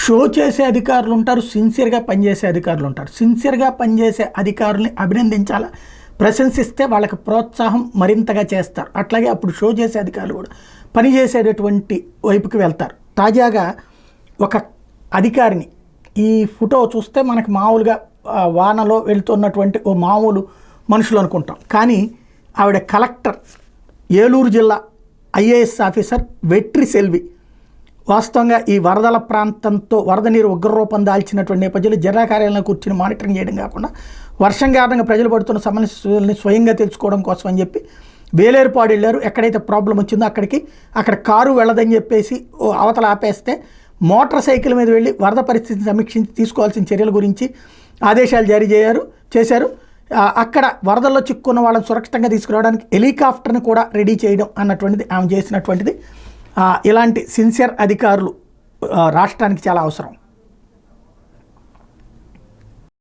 Show చేసే అధికారులు ఉంటారు, సిన్సియర్గా పనిచేసే అధికారులు ఉంటారు. సిన్సియర్గా పనిచేసే అధికారుల్ని అభినందించాలా, ప్రశంసిస్తే వాళ్ళకి ప్రోత్సాహం మరింతగా చేస్తారు. అట్లాగే అప్పుడు షో చేసే అధికారులు కూడా పనిచేసేటటువంటి వైపుకి వెళ్తారు. తాజాగా ఒక అధికారిని ఈ ఫోటో చూస్తే మనకి మామూలుగా వానలో వెళ్తున్నటువంటి ఓ మామూలు మనుషులు అనుకుంటాం, కానీ ఆవిడ కలెక్టర్, ఏలూరు జిల్లా ఐఏఎస్ ఆఫీసర్ వెట్రి సెల్వి. వాస్తవంగా ఈ వరదల ప్రాంతంతో వరద నీరు ఉగ్రరూపం దాల్చినటువంటి నేపథ్యంలో జిల్లా కార్యాలయంలో కూర్చుని మానిటరింగ్ చేయడం కాకుండా వర్షం కారణంగా ప్రజలు పడుతున్న సమస్యల్ని స్వయంగా తెలుసుకోవడం కోసం అని చెప్పి వేలేరుపాడు వెళ్ళారు. ఎక్కడైతే ప్రాబ్లం వచ్చిందో అక్కడ కారు వెళ్ళదని చెప్పేసి అవతల ఆపేస్తే మోటార్ సైకిల్ మీద వెళ్ళి వరద పరిస్థితిని సమీక్షించి తీసుకోవాల్సిన చర్యల గురించి ఆదేశాలు జారీ చేశారు. అక్కడ వరదల్లో చిక్కున్న వాళ్ళని సురక్షితంగా తీసుకురావడానికి హెలికాప్టర్ని కూడా రెడీ చేయడం అన్నటువంటిది ఆమె చేసినటువంటిది. ఇలాంటి సిన్సియర్ అధికారులు రాష్ట్రానికి చాలా అవసరం.